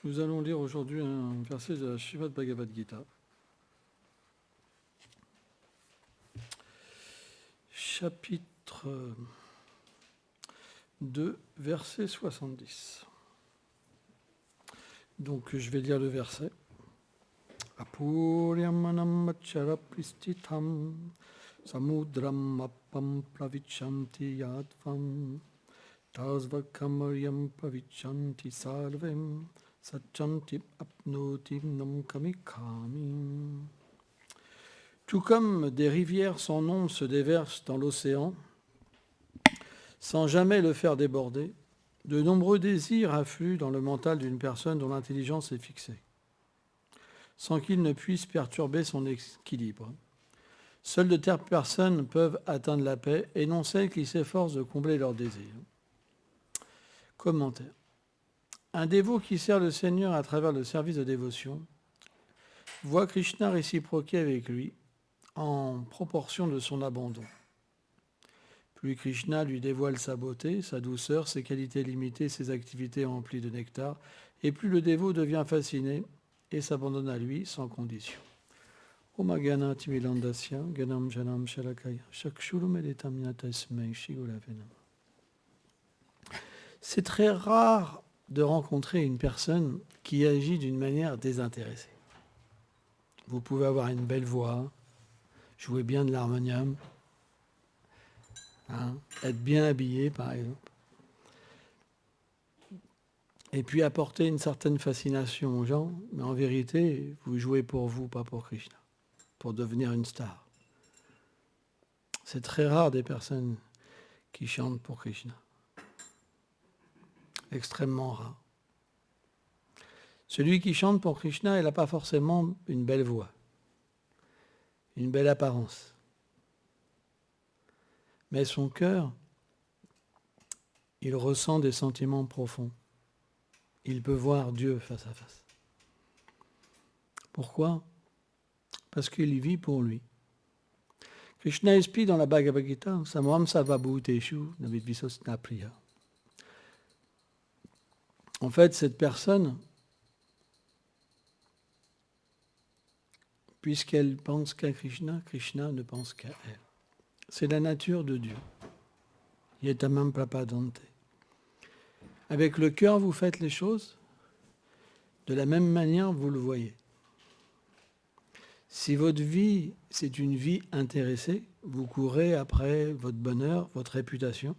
Nous allons lire aujourd'hui un verset de la Srimad Bhagavad Gita. Chapitre 2, verset 70. Donc je vais lire le verset. Apuryamanam machara pristitam samudram appam pravichanti yadvam tasvakamaryam pravichanti sarvem satchanti apnoti nam kamikami. Tout comme des rivières sans nombre se déversent dans l'océan, sans jamais le faire déborder, de nombreux désirs affluent dans le mental d'une personne dont l'intelligence est fixée, sans qu'il ne puisse perturber son équilibre. Seules de telles personnes peuvent atteindre la paix, et non celles qui s'efforcent de combler leurs désirs. Commentaire. Un dévot qui sert le Seigneur à travers le service de dévotion voit Krishna réciproquer avec lui en proportion de son abandon. Plus Krishna lui dévoile sa beauté, sa douceur, ses qualités limitées, ses activités emplies de nectar, et plus le dévot devient fasciné et s'abandonne à lui sans condition. Om Gana Timilandasya, Ganam Janam Shalakaya, Shakshuru Meditam Yatasmei Shigulavenam. C'est très rare de rencontrer une personne qui agit d'une manière désintéressée. Vous pouvez avoir une belle voix, jouer bien de l'harmonium, être bien habillé par exemple, et puis apporter une certaine fascination aux gens, mais en vérité, vous jouez pour vous, pas pour Krishna, pour devenir une star. C'est très rare des personnes qui chantent pour Krishna. Extrêmement rare. Celui qui chante pour Krishna, il n'a pas forcément une belle voix, une belle apparence. Mais son cœur, il ressent des sentiments profonds. Il peut voir Dieu face à face. Pourquoi ? Parce qu'il vit pour lui. Krishna explique dans la Bhagavad Gita, Samam Sarvabhuteshu Navidvisosna Priya. En fait, cette personne, puisqu'elle pense qu'à Krishna, Krishna ne pense qu'à elle. C'est la nature de Dieu. Yetamam prapadante. Avec le cœur, vous faites les choses, de la même manière, vous le voyez. Si votre vie, c'est une vie intéressée, vous courez après votre bonheur, votre réputation,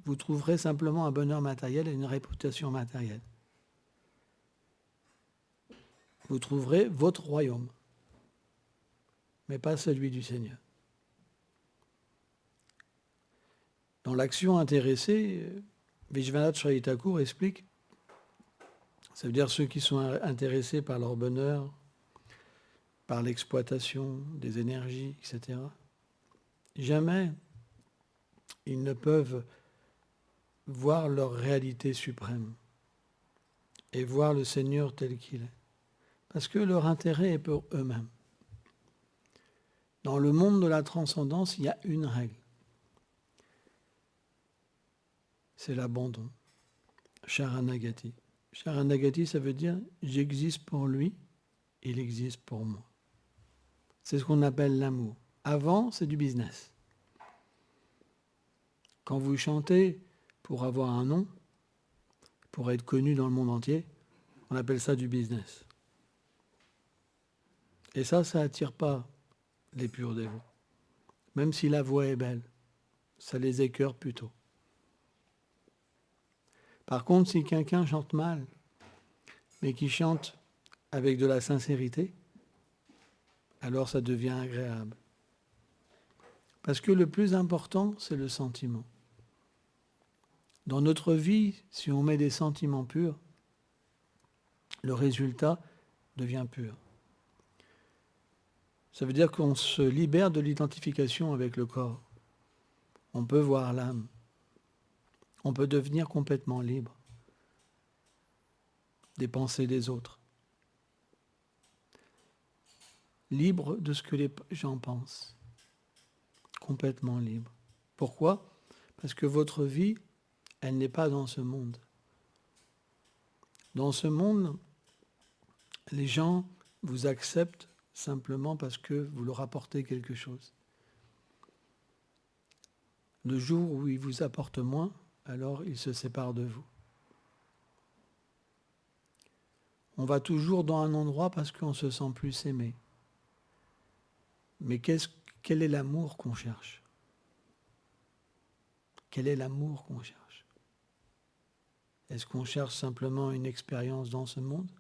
vous trouverez simplement un bonheur matériel et une réputation matérielle. Vous trouverez votre royaume, mais pas celui du Seigneur. Dans l'action intéressée, Vishwanath Chaitya Thakur explique, ça veut dire ceux qui sont intéressés par leur bonheur, par l'exploitation des énergies, etc. Jamais ils ne peuvent voir leur réalité suprême et voir le Seigneur tel qu'il est. Parce que leur intérêt est pour eux-mêmes. Dans le monde de la transcendance, il y a une règle. C'est l'abandon. Sharanagati. Sharanagati, ça veut dire j'existe pour lui, il existe pour moi. C'est ce qu'on appelle l'amour. Avant, c'est du business. Quand vous chantez pour avoir un nom, pour être connu dans le monde entier, on appelle ça du business. Et ça n'attire pas les purs dévots. Même si la voix est belle, ça les écœure plutôt. Par contre, si quelqu'un chante mal, mais qui chante avec de la sincérité, alors ça devient agréable. Parce que le plus important, c'est le sentiment. Dans notre vie, si on met des sentiments purs, le résultat devient pur. Ça veut dire qu'on se libère de l'identification avec le corps. On peut voir l'âme. On peut devenir complètement libre des pensées des autres. Libre de ce que les gens pensent. Complètement libre. Pourquoi ? Parce que votre vie, elle n'est pas dans ce monde. Dans ce monde, les gens vous acceptent simplement parce que vous leur apportez quelque chose. Le jour où ils vous apportent moins, alors ils se séparent de vous. On va toujours dans un endroit parce qu'on se sent plus aimé. Mais quel est l'amour qu'on cherche? Quel est l'amour qu'on cherche? Est-ce qu'on cherche simplement une expérience dans ce monde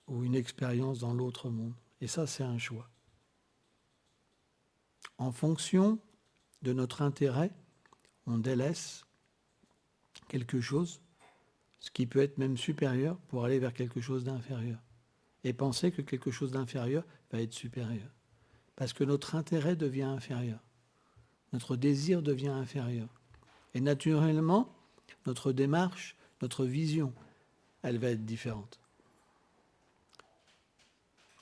ou une expérience dans l'autre monde? Et ça, c'est un choix. En fonction de notre intérêt, on délaisse quelque chose, ce qui peut être même supérieur, pour aller vers quelque chose d'inférieur. Et penser que quelque chose d'inférieur va être supérieur. Parce que notre intérêt devient inférieur. Notre désir devient inférieur. Et naturellement, notre démarche, notre vision, elle va être différente.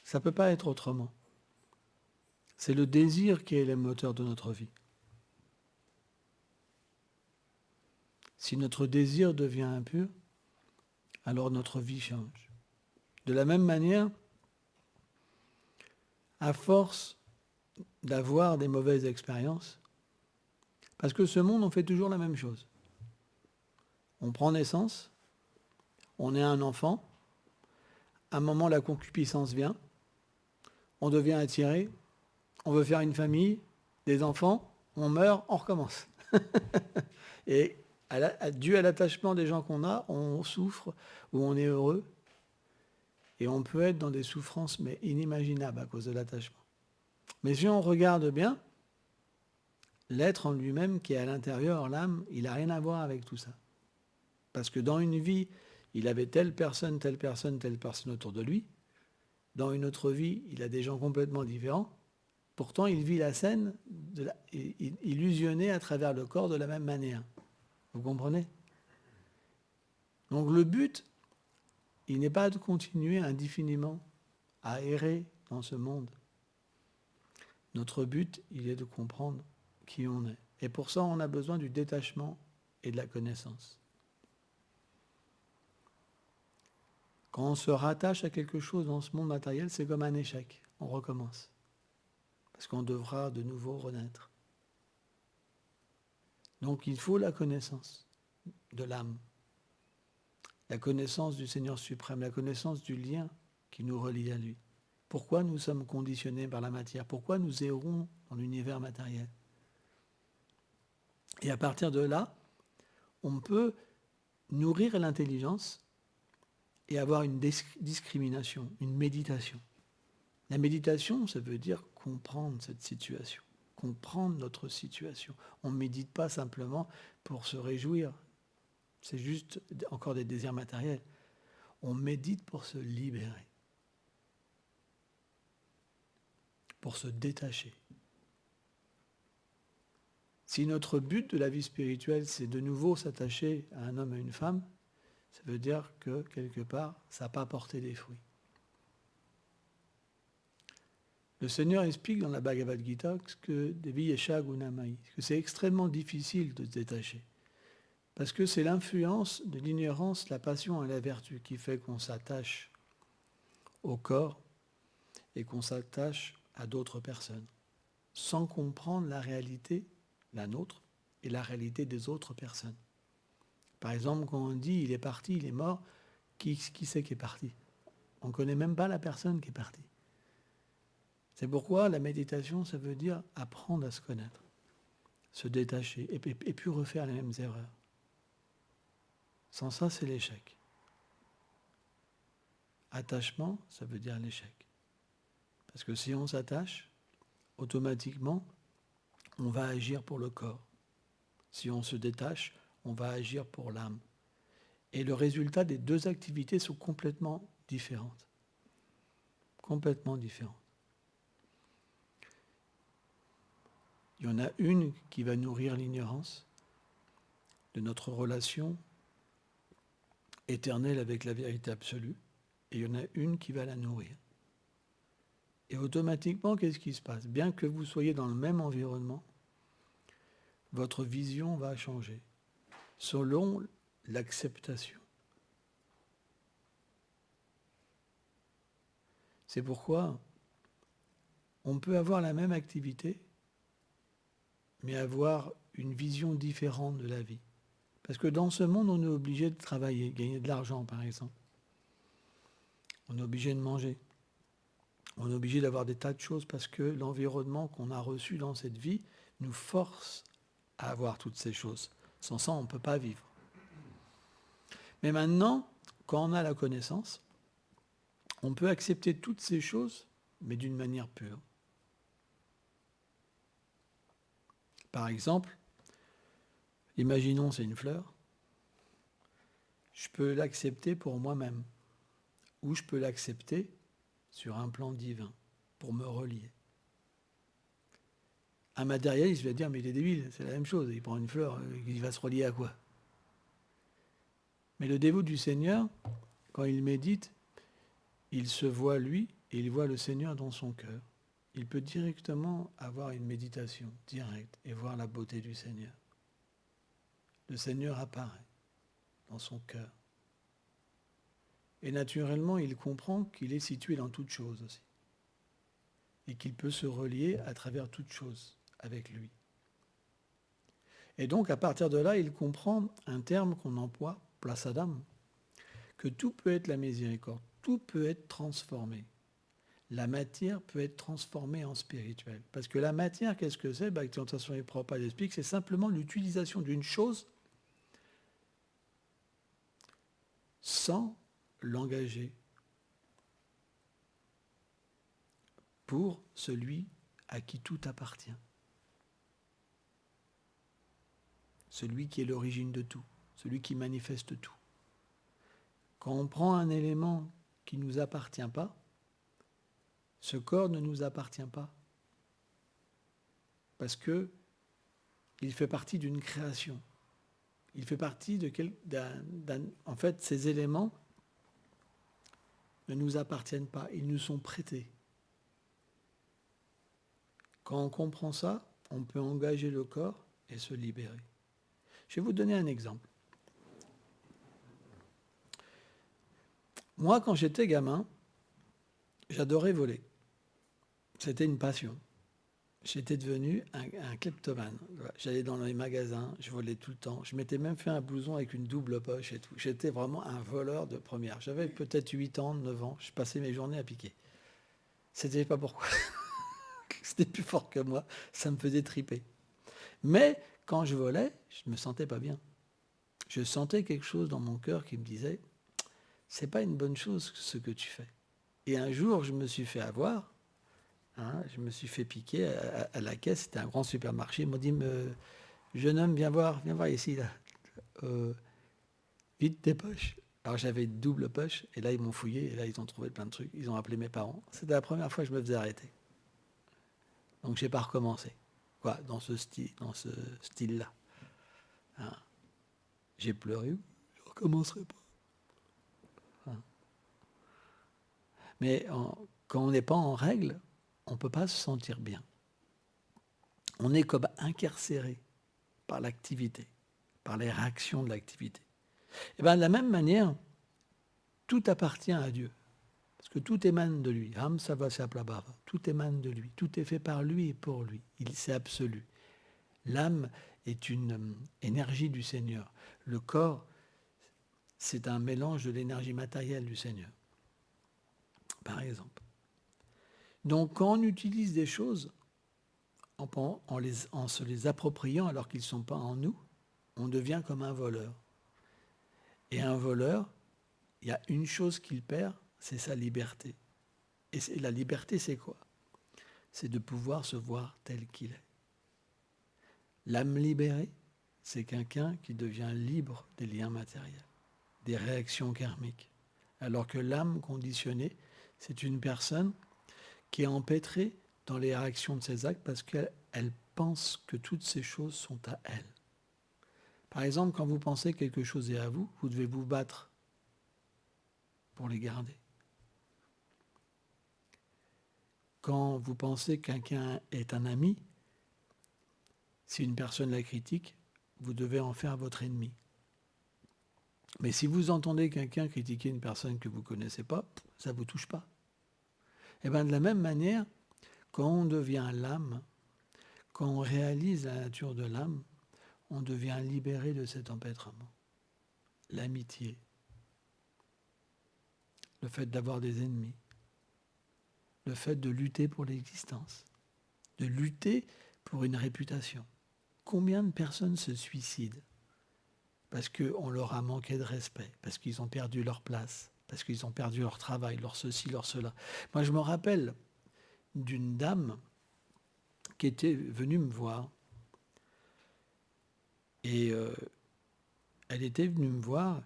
Ça ne peut pas être autrement. C'est le désir qui est le moteur de notre vie. Si notre désir devient impur, alors notre vie change. De la même manière, à force d'avoir des mauvaises expériences, parce que ce monde, on fait toujours la même chose. On prend naissance, on est un enfant, à un moment la concupiscence vient, on devient attiré, on veut faire une famille, des enfants, on meurt, on recommence. Et dû à l'attachement des gens qu'on a, on souffre ou on est heureux. Et on peut être dans des souffrances mais inimaginables à cause de l'attachement. Mais si on regarde bien, l'être en lui-même qui est à l'intérieur, l'âme, il n'a rien à voir avec tout ça. Parce que dans une vie, il avait telle personne autour de lui. Dans une autre vie, il a des gens complètement différents. Pourtant, il vit la scène illusionnée à travers le corps de la même manière. Vous comprenez? Donc le but, il n'est pas de continuer indéfiniment à errer dans ce monde. Notre but, il est de comprendre qui on est. Et pour ça, on a besoin du détachement et de la connaissance. Quand on se rattache à quelque chose dans ce monde matériel, c'est comme un échec. On recommence. Parce qu'on devra de nouveau renaître. Donc il faut la connaissance de l'âme. La connaissance du Seigneur suprême, la connaissance du lien qui nous relie à lui. Pourquoi nous sommes conditionnés par la matière? Pourquoi nous errons dans l'univers matériel? Et à partir de là, on peut nourrir l'intelligence et avoir une discrimination, une méditation. La méditation, ça veut dire comprendre cette situation, comprendre notre situation. On ne médite pas simplement pour se réjouir, c'est juste encore des désirs matériels. On médite pour se libérer, pour se détacher. Si notre but de la vie spirituelle, c'est de nouveau s'attacher à un homme et une femme, ça veut dire que, quelque part, ça n'a pas porté des fruits. Le Seigneur explique dans la Bhagavad Gita que c'est extrêmement difficile de se détacher. Parce que c'est l'influence de l'ignorance, la passion et la vertu qui fait qu'on s'attache au corps et qu'on s'attache à d'autres personnes, sans comprendre la réalité, la nôtre, et la réalité des autres personnes. Par exemple, quand on dit « il est parti, il est mort », qui c'est qui est parti? On ne connaît même pas la personne qui est partie. C'est pourquoi la méditation, ça veut dire apprendre à se connaître, se détacher, et puis refaire les mêmes erreurs. Sans ça, c'est l'échec. Attachement, ça veut dire l'échec. Parce que si on s'attache, automatiquement, on va agir pour le corps. Si on se détache, on va agir pour l'âme. Et le résultat des deux activités sont complètement différentes. Complètement différentes. Il y en a une qui va nourrir l'ignorance de notre relation éternelle avec la vérité absolue, et il y en a une qui va la nourrir. Et automatiquement, qu'est-ce qui se passe? Bien que vous soyez dans le même environnement, votre vision va changer selon l'acceptation. C'est pourquoi on peut avoir la même activité, mais avoir une vision différente de la vie. Parce que dans ce monde, on est obligé de travailler, gagner de l'argent, par exemple. On est obligé de manger. On est obligé d'avoir des tas de choses parce que l'environnement qu'on a reçu dans cette vie nous force à avoir toutes ces choses. Sans ça, on ne peut pas vivre. Mais maintenant, quand on a la connaissance, on peut accepter toutes ces choses, mais d'une manière pure. Par exemple, imaginons c'est une fleur, je peux l'accepter pour moi-même, ou je peux l'accepter sur un plan divin, pour me relier. Un matérialiste va dire, mais il est débile, c'est la même chose, il prend une fleur, il va se relier à quoi? Mais le dévot du Seigneur, quand il médite, il se voit lui et il voit le Seigneur dans son cœur. Il peut directement avoir une méditation directe et voir la beauté du Seigneur. Le Seigneur apparaît dans son cœur. Et naturellement, il comprend qu'il est situé dans toute chose aussi. Et qu'il peut se relier à travers toute chose avec lui. Et donc, à partir de là, il comprend un terme qu'on emploie, place Adam, que tout peut être la miséricorde, tout peut être transformé. La matière peut être transformée en spirituel. Parce que la matière, qu'est-ce que c'est? Bhakti-Vedanta Swami Prabhupada explique, c'est simplement l'utilisation d'une chose sans l'engager pour celui à qui tout appartient. Celui qui est l'origine de tout, celui qui manifeste tout. Quand on prend un élément qui ne nous appartient pas, ce corps ne nous appartient pas. Parce que il fait partie d'une création. Il fait partie en fait, ces éléments ne nous appartiennent pas, ils nous sont prêtés. Quand on comprend ça, on peut engager le corps et se libérer. Je vais vous donner un exemple. Moi, quand j'étais gamin, j'adorais voler. C'était une passion. J'étais devenu un kleptomane. J'allais dans les magasins, je volais tout le temps. Je m'étais même fait un blouson avec une double poche et tout. J'étais vraiment un voleur de première. J'avais peut-être 8 ans, 9 ans. Je passais mes journées à piquer. C'était pas pourquoi. C'était plus fort que moi. Ça me faisait triper. Mais quand je volais, je ne me sentais pas bien. Je sentais quelque chose dans mon cœur qui me disait « c'est pas une bonne chose ce que tu fais ». Et un jour, je me suis fait avoir. Je me suis fait piquer à la caisse, c'était un grand supermarché. Ils m'ont dit, jeune homme, viens voir ici, là. Vide tes poches. Alors j'avais une double poche, et là ils m'ont fouillé, et là ils ont trouvé plein de trucs. Ils ont appelé mes parents. C'était la première fois que je me faisais arrêter. Donc j'ai pas recommencé. Quoi, dans ce style-là. J'ai pleuré, je ne recommencerai pas. Mais quand on n'est pas en règle, on ne peut pas se sentir bien. On est comme incarcéré par l'activité, par les réactions de l'activité. Et bien de la même manière, tout appartient à Dieu. Parce que tout émane de lui. Ham Savasya Plabhava. Tout émane de lui. Tout est fait par lui et pour lui. Il s'est absolu. L'âme est une énergie du Seigneur. Le corps, c'est un mélange de l'énergie matérielle du Seigneur. Par exemple. Donc quand on utilise des choses en se les appropriant alors qu'ils ne sont pas en nous, on devient comme un voleur. Et un voleur, il y a une chose qu'il perd, c'est sa liberté. Et la liberté, c'est quoi? C'est de pouvoir se voir tel qu'il est. L'âme libérée, c'est quelqu'un qui devient libre des liens matériels, des réactions karmiques. Alors que l'âme conditionnée, c'est une personne qui est empêtrée dans les réactions de ses actes parce qu'elle pense que toutes ces choses sont à elle. Par exemple, quand vous pensez que quelque chose est à vous, vous devez vous battre pour les garder. Quand vous pensez que quelqu'un est un ami, si une personne la critique, vous devez en faire votre ennemi. Mais si vous entendez quelqu'un critiquer une personne que vous ne connaissez pas, ça ne vous touche pas. Et bien de la même manière, quand on devient l'âme, quand on réalise la nature de l'âme, on devient libéré de cet empêtrement. L'amitié, le fait d'avoir des ennemis, le fait de lutter pour l'existence, de lutter pour une réputation. Combien de personnes se suicident parce qu'on leur a manqué de respect, parce qu'ils ont perdu leur place, parce qu'ils ont perdu leur travail, leur ceci, leur cela. Moi, je me rappelle d'une dame qui était venue me voir et elle était venue me voir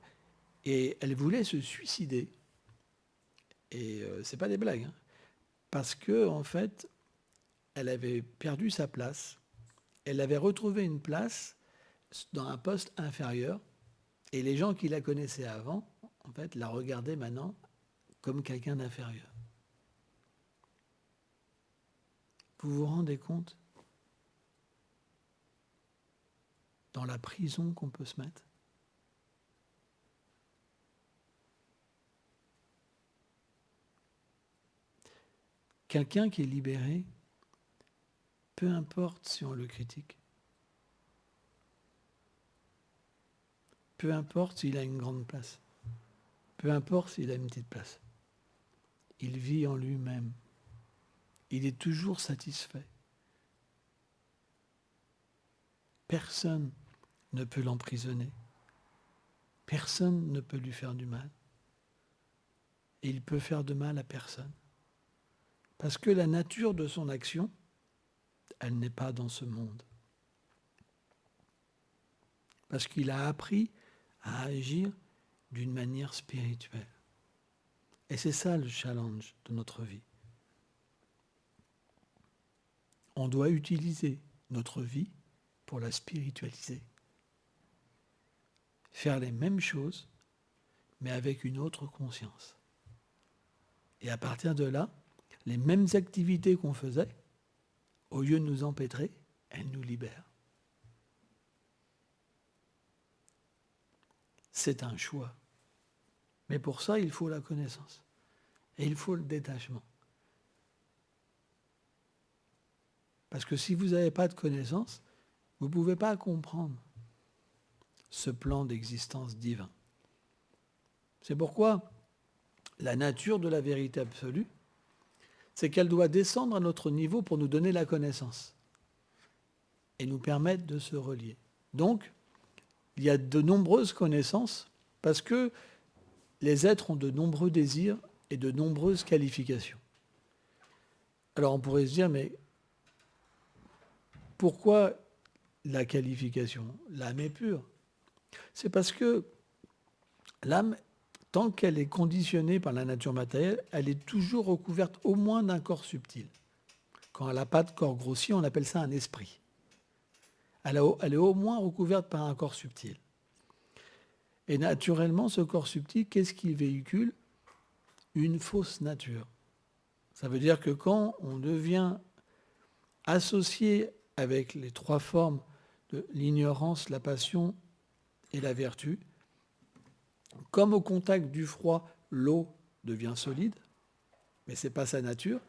et elle voulait se suicider. Et c'est pas des blagues, hein, parce que en fait, elle avait perdu sa place. Elle avait retrouvé une place dans un poste inférieur et les gens qui la connaissaient avant, en fait, la regardaient maintenant comme quelqu'un d'inférieur. Vous vous rendez compte dans la prison qu'on peut se mettre? Quelqu'un qui est libéré, peu importe si on le critique, peu importe s'il a une grande place, peu importe s'il a une petite place, il vit en lui-même. Il est toujours satisfait. Personne ne peut l'emprisonner. Personne ne peut lui faire du mal. Et il peut faire de mal à personne. Parce que la nature de son action, elle n'est pas dans ce monde. Parce qu'il a appris à agir d'une manière spirituelle. Et c'est ça le challenge de notre vie. On doit utiliser notre vie pour la spiritualiser. Faire les mêmes choses, mais avec une autre conscience. Et à partir de là, les mêmes activités qu'on faisait, au lieu de nous empêtrer, elles nous libèrent. C'est un choix. Mais pour ça, il faut la connaissance. Et il faut le détachement. Parce que si vous n'avez pas de connaissance, vous ne pouvez pas comprendre ce plan d'existence divin. C'est pourquoi la nature de la vérité absolue, c'est qu'elle doit descendre à notre niveau pour nous donner la connaissance et nous permettre de se relier. Donc, il y a de nombreuses connaissances parce que les êtres ont de nombreux désirs et de nombreuses qualifications. Alors on pourrait se dire, mais pourquoi la qualification? L'âme est pure. C'est parce que l'âme, tant qu'elle est conditionnée par la nature matérielle, elle est toujours recouverte au moins d'un corps subtil. Quand elle n'a pas de corps grossier, on appelle ça un esprit. Elle est au moins recouverte par un corps subtil. Et naturellement, ce corps subtil, qu'est-ce qu'il véhicule? Une fausse nature. Ça veut dire que quand on devient associé avec les trois formes de l'ignorance, la passion et la vertu, comme au contact du froid, l'eau devient solide, mais ce n'est pas sa nature,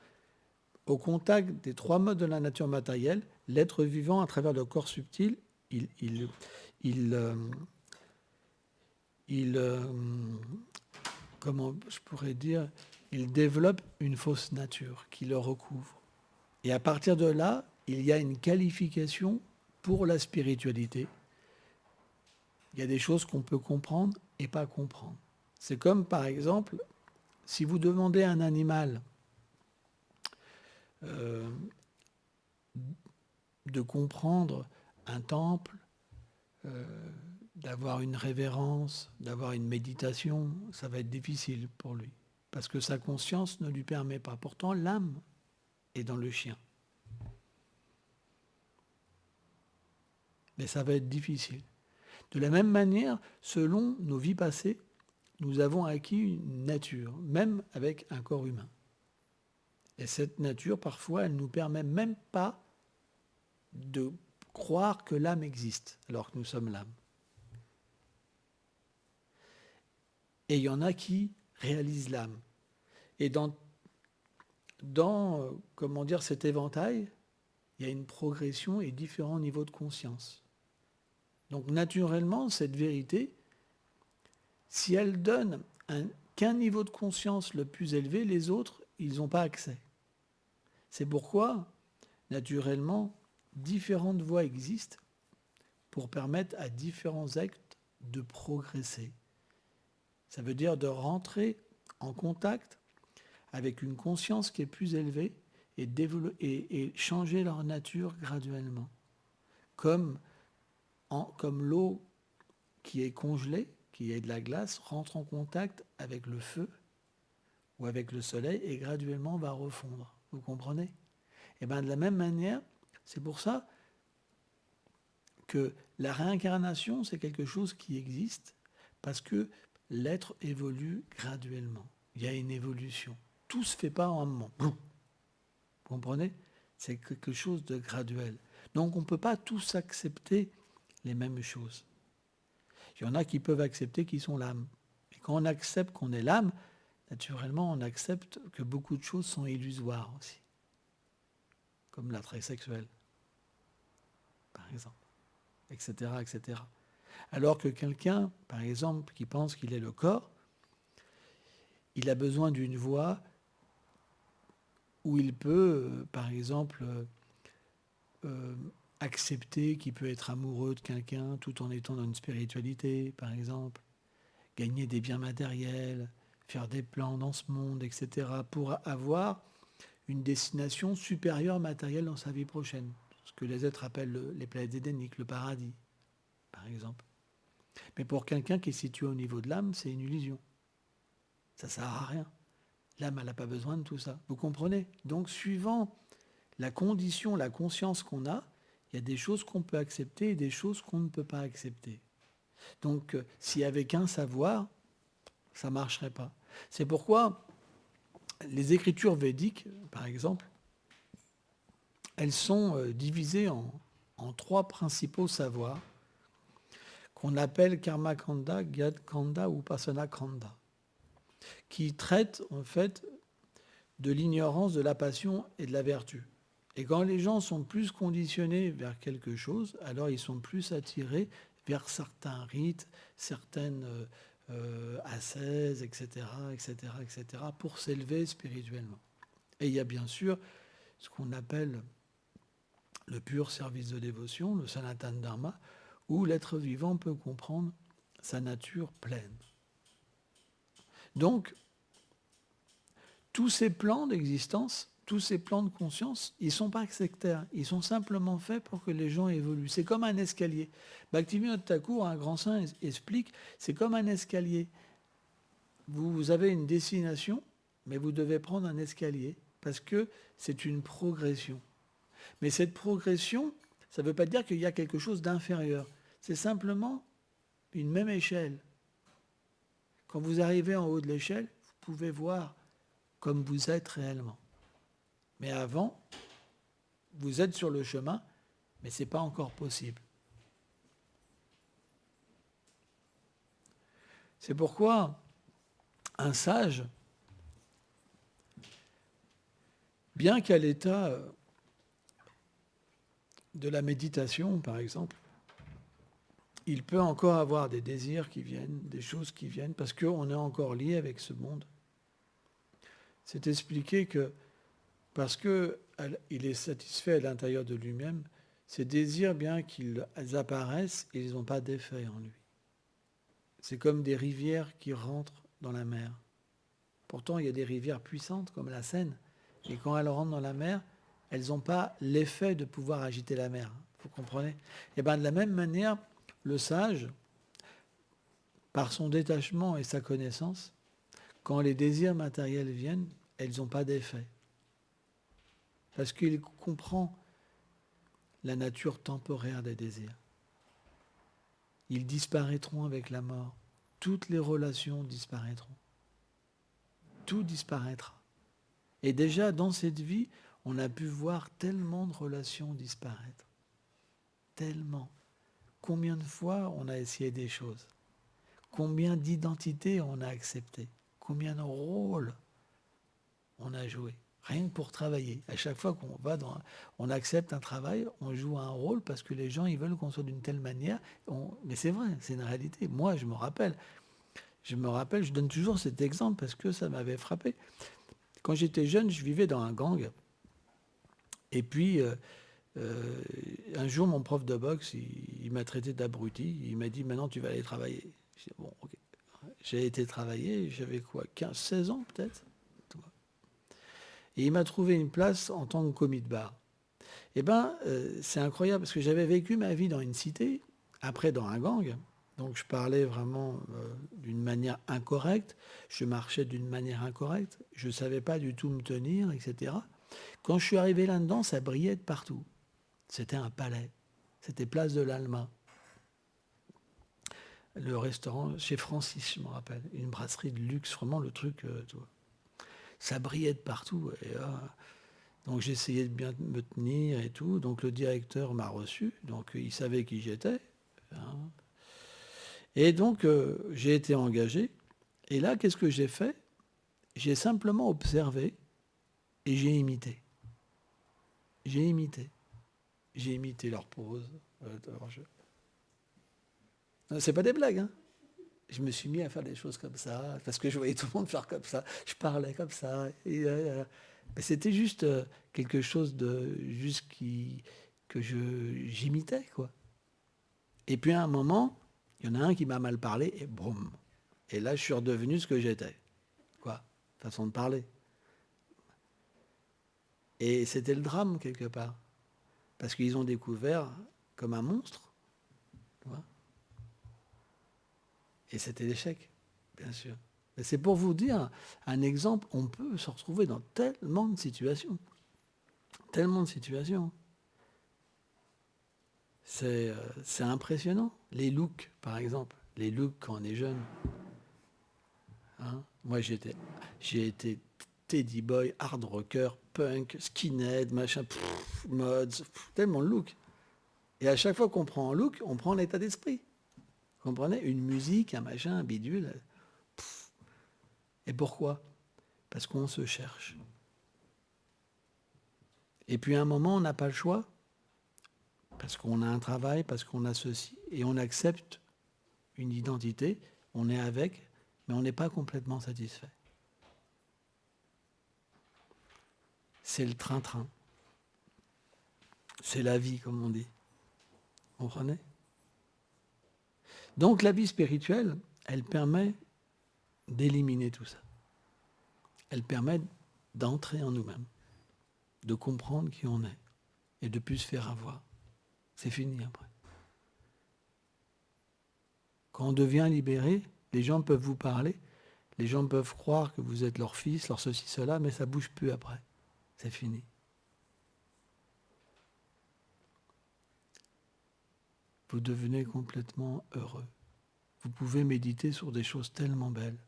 au contact des trois modes de la nature matérielle, l'être vivant, à travers le corps subtil, comment je pourrais dire, il développe une fausse nature qui le recouvre. Et à partir de là, il y a une qualification pour la spiritualité. Il y a des choses qu'on peut comprendre et pas comprendre. C'est comme, par exemple, si vous demandez à un animal de comprendre un temple, d'avoir une révérence, d'avoir une méditation, ça va être difficile pour lui. Parce que sa conscience ne lui permet pas. Pourtant, l'âme est dans le chien. Mais ça va être difficile. De la même manière, selon nos vies passées, nous avons acquis une nature, même avec un corps humain. Et cette nature, parfois, elle ne nous permet même pas de croire que l'âme existe, alors que nous sommes l'âme. Et il y en a qui réalisent l'âme. Et dans dans, cet éventail, il y a une progression et différents niveaux de conscience. Donc naturellement, cette vérité, si elle donne qu'un niveau de conscience le plus élevé, les autres, ils n'ont pas accès. C'est pourquoi, naturellement, différentes voies existent pour permettre à différents actes de progresser. Ça veut dire de rentrer en contact avec une conscience qui est plus élevée et changer leur nature graduellement. Comme l'eau qui est congelée, qui est de la glace, rentre en contact avec le feu ou avec le soleil et graduellement va refondre. Vous comprenez? Et bien de la même manière, c'est pour ça que la réincarnation, c'est quelque chose qui existe parce que l'être évolue graduellement. Il y a une évolution. Tout ne se fait pas en un moment. Vous comprenez? C'est quelque chose de graduel. Donc on ne peut pas tous accepter les mêmes choses. Il y en a qui peuvent accepter qu'ils sont l'âme. Et quand on accepte qu'on est l'âme, naturellement, on accepte que beaucoup de choses sont illusoires aussi. Comme l'attrait sexuel, par exemple, etc., etc. Alors que quelqu'un, par exemple, qui pense qu'il est le corps, il a besoin d'une voie où il peut, par exemple, accepter qu'il peut être amoureux de quelqu'un tout en étant dans une spiritualité, par exemple, gagner des biens matériels, faire des plans dans ce monde, etc., pour avoir une destination supérieure matérielle dans sa vie prochaine. Ce que les êtres appellent les planètes édéniques, le paradis, par exemple. Mais pour quelqu'un qui est situé au niveau de l'âme, c'est une illusion. Ça ne sert à rien. L'âme, elle n'a pas besoin de tout ça. Vous comprenez? Donc, suivant la condition, la conscience qu'on a, il y a des choses qu'on peut accepter et des choses qu'on ne peut pas accepter. Donc, s'il n'y avait qu'un savoir, ça ne marcherait pas. C'est pourquoi les écritures védiques, par exemple, elles sont divisées en trois principaux savoirs qu'on appelle Karma Kanda, Gyat Kanda ou Upasana Kanda, qui traitent en fait de l'ignorance, de la passion et de la vertu. Et quand les gens sont plus conditionnés vers quelque chose, alors ils sont plus attirés vers certains rites, certaines ascèses, etc., etc., etc., pour s'élever spirituellement. Et il y a bien sûr ce qu'on appelle le pur service de dévotion, le Sanatana Dharma, où l'être vivant peut comprendre sa nature pleine. Donc, tous ces plans d'existence, tous ces plans de conscience, ils ne sont pas sectaires. Ils sont simplement faits pour que les gens évoluent. C'est comme un escalier. Bhaktivinoda Thakur, un grand saint, explique, c'est comme un escalier. Vous avez une destination, mais vous devez prendre un escalier parce que c'est une progression. Mais cette progression, ça ne veut pas dire qu'il y a quelque chose d'inférieur. C'est simplement une même échelle. Quand vous arrivez en haut de l'échelle, vous pouvez voir comme vous êtes réellement. Mais avant, vous êtes sur le chemin, mais ce n'est pas encore possible. C'est pourquoi un sage, bien qu'à l'état de la méditation, par exemple, il peut encore avoir des désirs qui viennent, des choses qui viennent, parce qu'on est encore lié avec ce monde. C'est expliqué que parce qu'il est satisfait à l'intérieur de lui-même, ces désirs, bien qu'ils apparaissent, ils n'ont pas d'effet en lui. C'est comme des rivières qui rentrent dans la mer. Pourtant, il y a des rivières puissantes comme la Seine, et quand elles rentrent dans la mer, elles n'ont pas l'effet de pouvoir agiter la mer. Vous comprenez? Et bien de la même manière, le sage, par son détachement et sa connaissance, quand les désirs matériels viennent, elles n'ont pas d'effet. Parce qu'il comprend la nature temporaire des désirs. Ils disparaîtront avec la mort. Toutes les relations disparaîtront. Tout disparaîtra. Et déjà, dans cette vie, on a pu voir tellement de relations disparaître. Tellement. Combien de fois on a essayé des choses? Combien d'identités on a acceptées? Combien de rôles on a joué? Rien que pour travailler. À chaque fois on accepte un travail, on joue un rôle parce que les gens, ils veulent qu'on soit d'une telle manière. Mais c'est vrai, c'est une réalité. Moi, je donne toujours cet exemple parce que ça m'avait frappé. Quand j'étais jeune, je vivais dans un gang. Et puis, un jour, mon prof de boxe, il m'a traité d'abruti. Il m'a dit, maintenant, tu vas aller travailler. J'ai dit, bon, ok. J'ai été travailler, j'avais quoi, 15, 16 ans peut-être. Et il m'a trouvé une place en tant que commis de bar. Eh bien, c'est incroyable parce que j'avais vécu ma vie dans une cité, après dans un gang. Donc je parlais vraiment d'une manière incorrecte, je marchais d'une manière incorrecte, je ne savais pas du tout me tenir, etc. Quand je suis arrivé là-dedans, ça brillait de partout. C'était un palais. C'était place de l'Alma. Le restaurant chez Francis, je me rappelle. Une brasserie de luxe, vraiment le truc. Ça brillait de partout. Donc j'essayais de bien me tenir et tout. Donc le directeur m'a reçu. Donc il savait qui j'étais. Hein. Et donc j'ai été engagé. Et là, qu'est-ce que j'ai fait? J'ai simplement observé et j'ai imité. J'ai imité. J'ai imité leur pose. C'est pas des blagues, hein. Je me suis mis à faire des choses comme ça, parce que je voyais tout le monde faire comme ça. Je parlais comme ça. Mais c'était juste quelque chose de juste que j'imitais, quoi. Et puis à un moment, il y en a un qui m'a mal parlé et boum. Et là, je suis redevenu ce que j'étais. Quoi? Façon de parler. Et c'était le drame quelque part. Parce qu'ils ont découvert comme un monstre. Tu vois. Et c'était l'échec, bien sûr. Mais c'est pour vous dire un exemple, on peut se retrouver dans tellement de situations. Tellement de situations. C'est impressionnant. Les looks, par exemple. Les looks quand on est jeune. Hein. Moi, j'ai été teddy boy, hard rocker, punk, skinhead, machin, mods, tellement de look. Et à chaque fois qu'on prend un look, on prend l'état d'esprit. Vous comprenez? Une musique, un machin, un bidule. Et pourquoi? Parce qu'on se cherche. Et puis à un moment, on n'a pas le choix. Parce qu'on a un travail, parce qu'on a ceci. Et on accepte une identité, on est avec, mais on n'est pas complètement satisfait. C'est le train-train. C'est la vie, comme on dit. Vous comprenez? Donc la vie spirituelle, elle permet d'éliminer tout ça. Elle permet d'entrer en nous-mêmes, de comprendre qui on est et de ne plus se faire avoir. C'est fini après. Quand on devient libéré, les gens peuvent vous parler, les gens peuvent croire que vous êtes leur fils, leur ceci, cela, mais ça ne bouge plus après. C'est fini. Vous devenez complètement heureux. Vous pouvez méditer sur des choses tellement belles.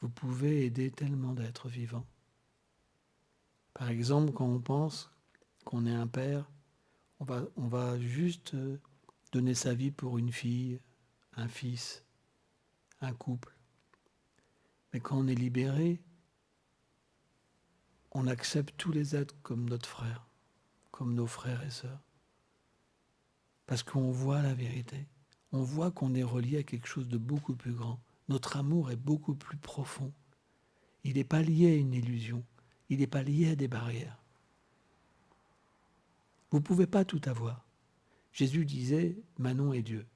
Vous pouvez aider tellement d'êtres vivants. Par exemple, quand on pense qu'on est un père, on va juste donner sa vie pour une fille, un fils, un couple. Mais quand on est libéré, on accepte tous les êtres comme notre frère, comme nos frères et sœurs. Parce qu'on voit la vérité. On voit qu'on est relié à quelque chose de beaucoup plus grand. Notre amour est beaucoup plus profond. Il n'est pas lié à une illusion. Il n'est pas lié à des barrières. Vous ne pouvez pas tout avoir. Jésus disait, Manon est Dieu.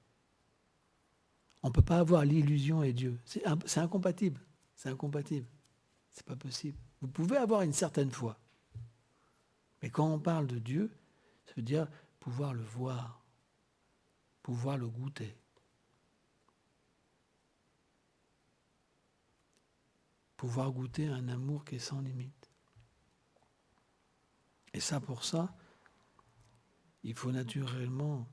On ne peut pas avoir l'illusion et Dieu. C'est incompatible. C'est incompatible. C'est pas possible. Vous pouvez avoir une certaine foi. Mais quand on parle de Dieu, ça veut dire pouvoir le voir, pouvoir le goûter. Pouvoir goûter un amour qui est sans limite. Et ça, pour ça, il faut naturellement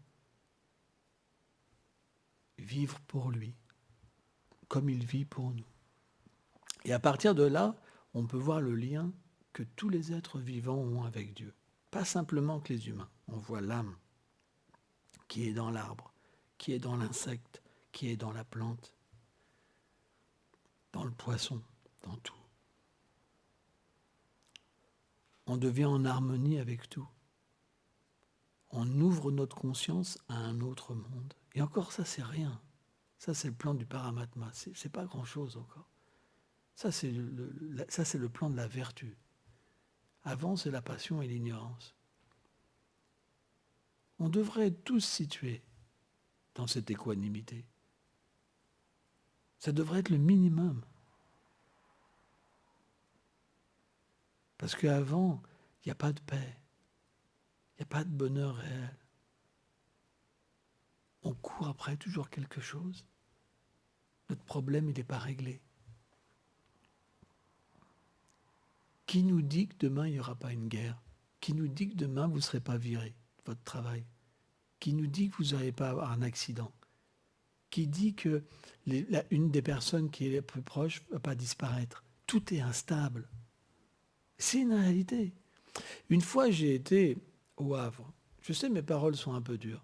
vivre pour lui, comme il vit pour nous. Et à partir de là, on peut voir le lien que tous les êtres vivants ont avec Dieu. Pas simplement que les humains. On voit l'âme qui est dans l'arbre, qui est dans l'insecte, qui est dans la plante, dans le poisson, dans tout. on devient en harmonie avec tout. On ouvre notre conscience à un autre monde. Et encore, ça, c'est rien. Ça, c'est le plan du Paramatma. C'est pas grand-chose encore. Ça, c'est le plan de la vertu. Avant, c'est la passion et l'ignorance. On devrait être tous situés dans cette équanimité. Ça devrait être le minimum. Parce qu'avant, il n'y a pas de paix. Il n'y a pas de bonheur réel. On court après toujours quelque chose. Notre problème, il n'est pas réglé. Qui nous dit que demain, il n'y aura pas une guerre? Qui nous dit que demain, vous ne serez pas viré de votre travail? Qui nous dit que vous n'allez pas avoir un accident? Qui dit que une des personnes qui est la plus proche ne va pas disparaître? Tout est instable. C'est une réalité. Une fois, j'ai été au Havre. Je sais, mes paroles sont un peu dures.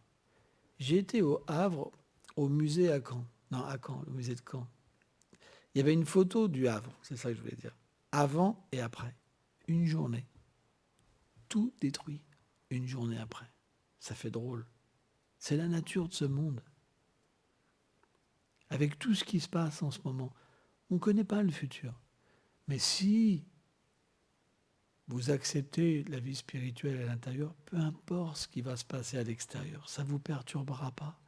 J'ai été au Havre, au musée à Caen. Non, à Caen, le musée de Caen. Il y avait une photo du Havre, c'est ça que je voulais dire. Avant et après. Une journée. Tout détruit. Une journée après. Ça fait drôle. C'est la nature de ce monde. Avec tout ce qui se passe en ce moment, on ne connaît pas le futur. Mais si vous acceptez la vie spirituelle à l'intérieur, peu importe ce qui va se passer à l'extérieur, ça ne vous perturbera pas.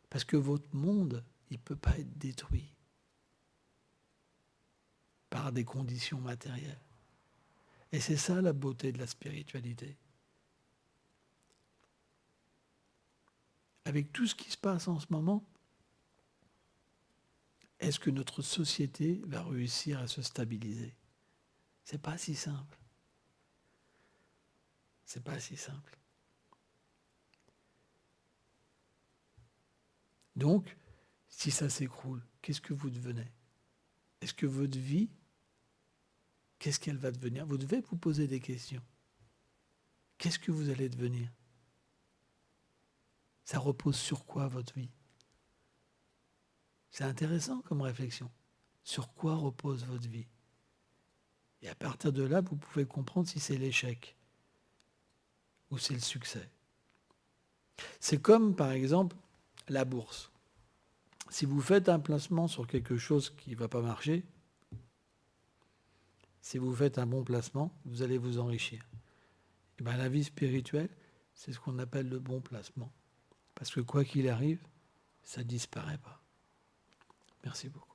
Parce que votre monde, il ne peut pas être détruit par des conditions matérielles. Et c'est ça la beauté de la spiritualité. Avec tout ce qui se passe en ce moment, est-ce que notre société va réussir à se stabiliser? C'est pas si simple. C'est pas si simple. Donc, si ça s'écroule, qu'est-ce que vous devenez? Est-ce que votre vie, qu'est-ce qu'elle va devenir? Vous devez vous poser des questions. Qu'est-ce que vous allez devenir? Ça repose sur quoi votre vie? C'est intéressant comme réflexion. Sur quoi repose votre vie? Et à partir de là, vous pouvez comprendre si c'est l'échec ou c'est le succès. C'est comme, par exemple, la bourse. Si vous faites un placement sur quelque chose qui ne va pas marcher, si vous faites un bon placement, vous allez vous enrichir. Et bien, la vie spirituelle, c'est ce qu'on appelle le bon placement. Parce que quoi qu'il arrive, ça ne disparaît pas. Merci beaucoup.